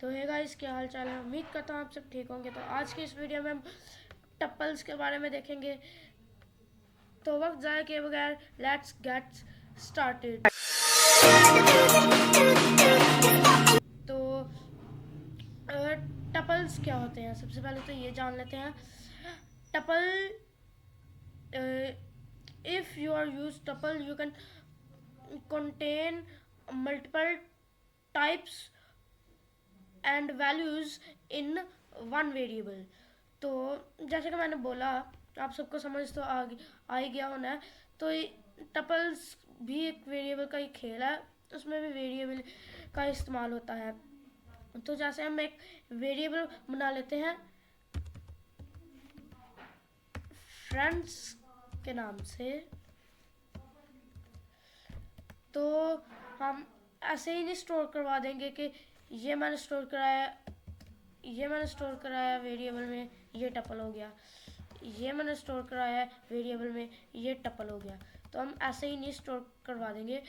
तो है गाइस, क्या हाल चाल है। उम्मीद करता हूँ आप सब ठीक होंगे। तो आज की इस वीडियो में हम टप्पल्स के बारे में देखेंगे। तो वक्त जाए के बगैर लेट्स गेट स्टार्टेड। तो टप्पल्स क्या होते हैं, सबसे पहले तो ये जान लेते हैं। टप्पल, if you are use tuple, you can contain multiple types and values in one variable. तो जैसे कि मैंने बोला, आप सबको समझ तो आ ही गया होना है। तो टपल्स भी एक वेरिएबल का ही खेल है, उसमें भी वेरिएबल का इस्तेमाल होता है। तो जैसे हम एक वेरिएबल बना लेते हैं फ्रेंड्स के नाम से, तो हम ऐसे ही नहीं स्टोर करवा देंगे कि ये मैंने स्टोर कराया वेरिएबल में, ये टपल हो गया। ये मैंने स्टोर कराया वेरिएबल में, ये टपल हो गया। तो हम ऐसे ही नहीं स्टोर करवा देंगे।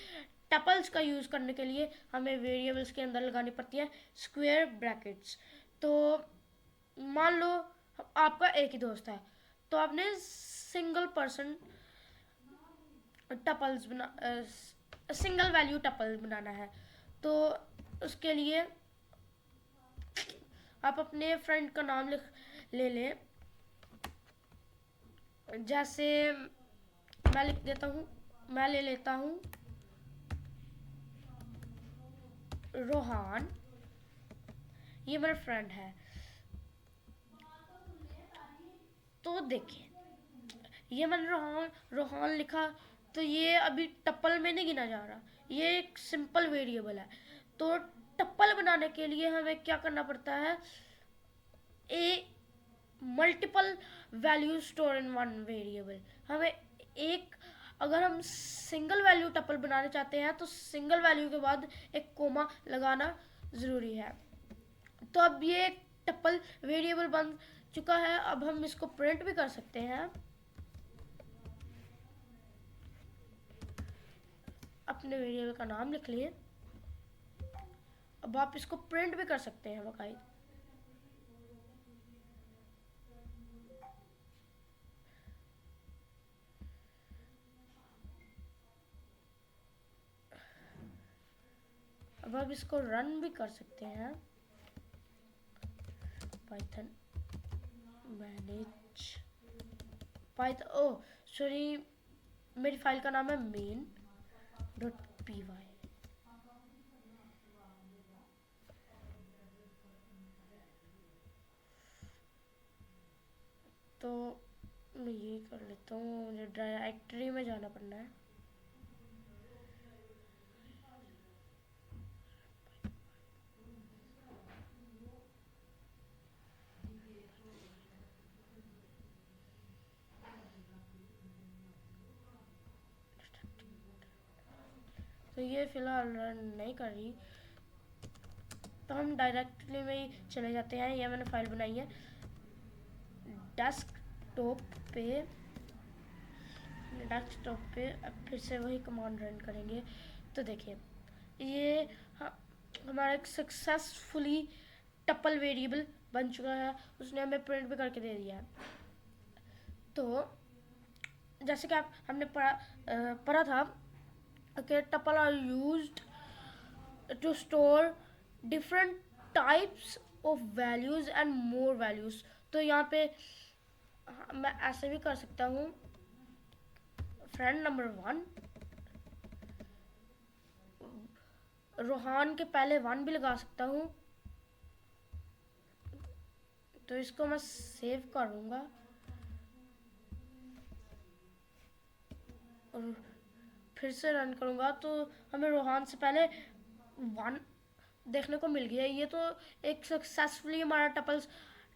टपल्स का यूज़ करने के लिए हमें वेरिएबल्स के अंदर लगानी पड़ती है स्क्वायर ब्रैकेट्स। तो मान लो आपका एक ही दोस्त है, तो आपने सिंगल पर्सन टपल्स बना सिंगल वैल्यू टपल बनाना है। तो उसके लिए आप अपने फ्रेंड का नाम ले लें। जैसे मैं लिख देता हूँ, मैं ले लेता हूँ रोहान, ये मेरा फ्रेंड है। तो देखिए, ये मैंने रोहान लिखा, तो ये अभी टप्पल में नहीं गिना जा रहा, ये एक सिंपल वेरिएबल है। तो टप्पल बनाने के लिए हमें क्या करना पड़ता है, multiple value store in one variable. हमें एक, अगर हम सिंगल वैल्यू टप्पल बनाना चाहते हैं तो सिंगल वैल्यू के बाद एक कोमा लगाना ज़रूरी है। तो अब ये टप्पल वेरिएबल बन चुका है। अब हम इसको प्रिंट भी कर सकते हैं। अपने वेरिएबल का नाम लिख लिए। अब आप इसको प्रिंट भी कर सकते हैं बाकायदा। अब आप इसको रन भी कर सकते हैं। Python manage Python, oh sorry, मेरी फाइल का नाम है main.py। तो मैं ये कर लेता हूँ, मुझे डायरेक्टरी में जाना पड़ना है। तो ये फिलहाल रन नहीं कर रही, तो हम डायरेक्टली में ही चले जाते हैं। ये मैंने फाइल बनाई है डेस्कटॉप पे। फिर से वही कमांड रन करेंगे। तो देखिए, ये हमारा एक सक्सेसफुली टप्पल वेरिएबल बन चुका है। उसने हमें प्रिंट भी करके दे दिया है। तो जैसे कि हमने पढ़ा था कि tuple are used to store different types of values and more values. तो यहाँ पे मैं ऐसे भी कर सकता हूँ, फ्रेंड नंबर 1, रोहान के पहले 1 भी लगा सकता हूँ। तो इसको मैं सेव करूँगा और फिर से रन करूँगा। तो हमें रोहान से पहले 1 देखने को मिल गया। ये तो एक सक्सेसफुली हमारा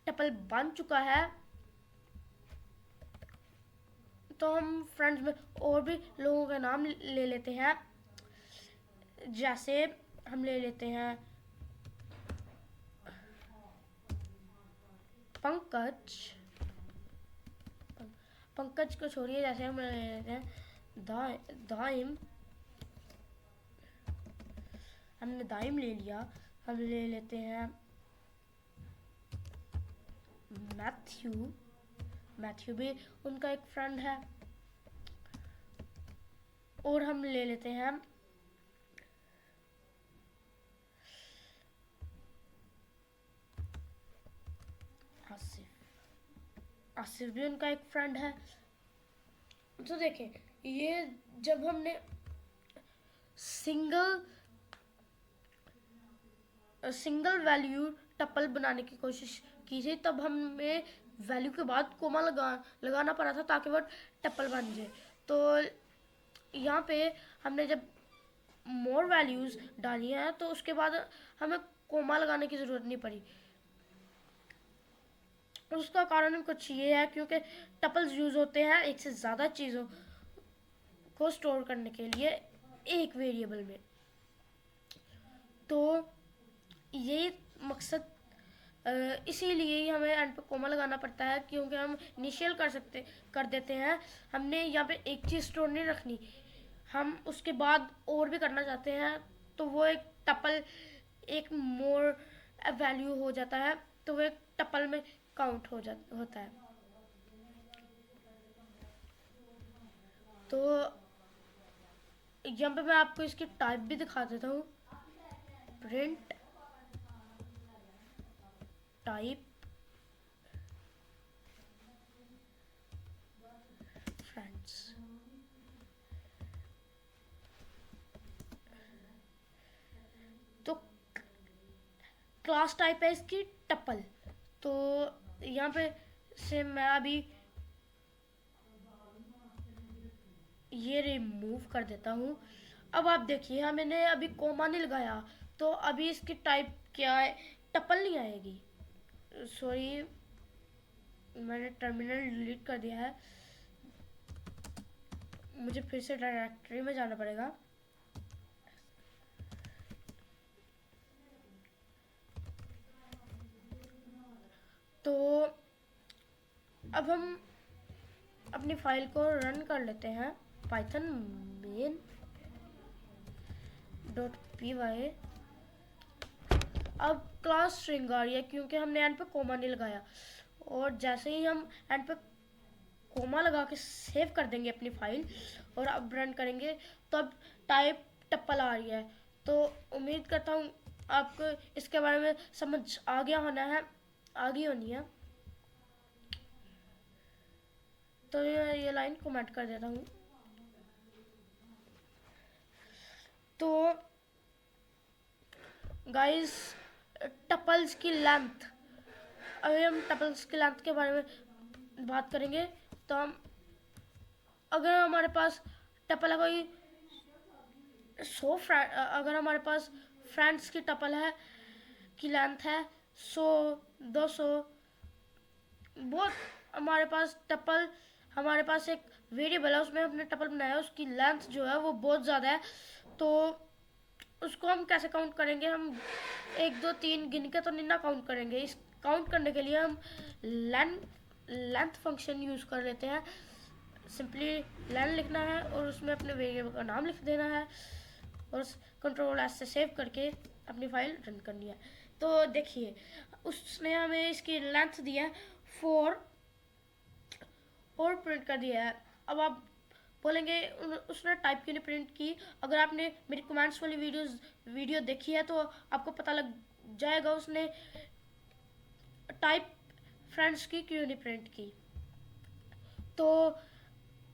टपल बन चुका है। तो हम फ्रेंड्स में और भी लोगों के नाम ले लेते हैं। जैसे हम ले लेते हैं पंकज को छोड़िए। जैसे हम ले लेते हैं दाइम, हमने दाइम ले लिया। हम ले लेते हैं मैथ्यू, मैथ्यू भी उनका एक फ्रेंड है। और हम ले लेते हैं आसिफ, आसिफ भी उनका एक फ्रेंड है। तो देखें, ये जब हमने सिंगल वैल्यू टपल बनाने की कोशिश की थी, तब हमें वैल्यू के बाद कोमा लगाना पड़ा था ताकि वो टपल बन जाए। तो यहाँ पे हमने जब मोर वैल्यूज डाली हैं तो उसके बाद हमें कोमा लगाने की ज़रूरत नहीं पड़ी। उसका कारण कुछ ये है क्योंकि टपल्स यूज़ होते हैं एक से ज़्यादा चीज़ों को स्टोर करने के लिए एक वेरिएबल में। तो ये मकसद इसीलिए ही हमें एंड पे कोमा लगाना पड़ता है, क्योंकि हम इनिशियल कर देते हैं। हमने यहाँ पे एक चीज़ स्टोर नहीं रखनी, हम उसके बाद और भी करना चाहते हैं, तो वो एक टपल एक मोर वैल्यू हो जाता है, तो वो एक टपल में काउंट होता है। तो यहाँ पे मैं आपको इसकी टाइप भी दिखा देता हूँ। प्रिंट टाइप फ्रेंड्स, तो क्लास टाइप है इसकी टपल। तो यहाँ पे से मैं अभी ये रिमूव कर देता हूँ। अब आप देखिए, हाँ मैंने अभी कोमा नहीं लगाया, तो अभी इसकी टाइप क्या है, टपल नहीं आएगी। सॉरी, मैंने टर्मिनल डिलीट कर दिया है, मुझे फिर से डायरेक्टरी में जाना पड़ेगा। तो अब हम अपनी फाइल को रन कर लेते हैं, पाइथन मेन .py। अब क्लास स्ट्रिंग आ रही है क्योंकि हमने एंड पे कोमा नहीं लगाया, और जैसे ही हम एंड पे कोमा लगा के सेव कर देंगे अपनी फाइल और अब रन करेंगे, तो अब टाइप टप्पल आ रही है। तो उम्मीद करता हूँ आपको इसके बारे में समझ आ गया होना है, आगे होनी है। तो ये लाइन कमेंट कर देता हूँ। तो गाइस, टपल्स की लेंथ, अगर हम टपल्स की लेंथ के बारे में बात करेंगे, तो हम अगर हमारे पास टपल है कोई 100 अगर हमारे पास फ्रेंड्स की टपल है की लेंथ है 100 200, बहुत हमारे पास टपल, हमारे पास एक वेरिएबल है उसमें हमने टपल बनाया, उसकी लेंथ जो है वो बहुत ज़्यादा है। तो उसको हम कैसे काउंट करेंगे, हम 1 2 3 गिन के तो नहीं ना काउंट करेंगे। इस काउंट करने के लिए हम लेंथ फंक्शन यूज़ कर लेते हैं। सिंपली लेंथ लिखना है और उसमें अपने वेरिएबल का नाम लिख देना है और कंट्रोल एस से सेव करके अपनी फाइल रन करनी है। तो देखिए, उसने हमें इसकी लेंथ दिया है 4 और प्रिंट कर दिया है। अब आप बोलेंगे उसने टाइप क्यों नहीं प्रिंट की। अगर आपने मेरी कमेंट्स वाली वीडियो देखी है तो आपको पता लग जाएगा उसने टाइप फ्रेंड्स की क्यों नहीं प्रिंट की। तो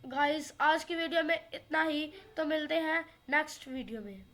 गाइस, आज की वीडियो में इतना ही, तो मिलते हैं नेक्स्ट वीडियो में।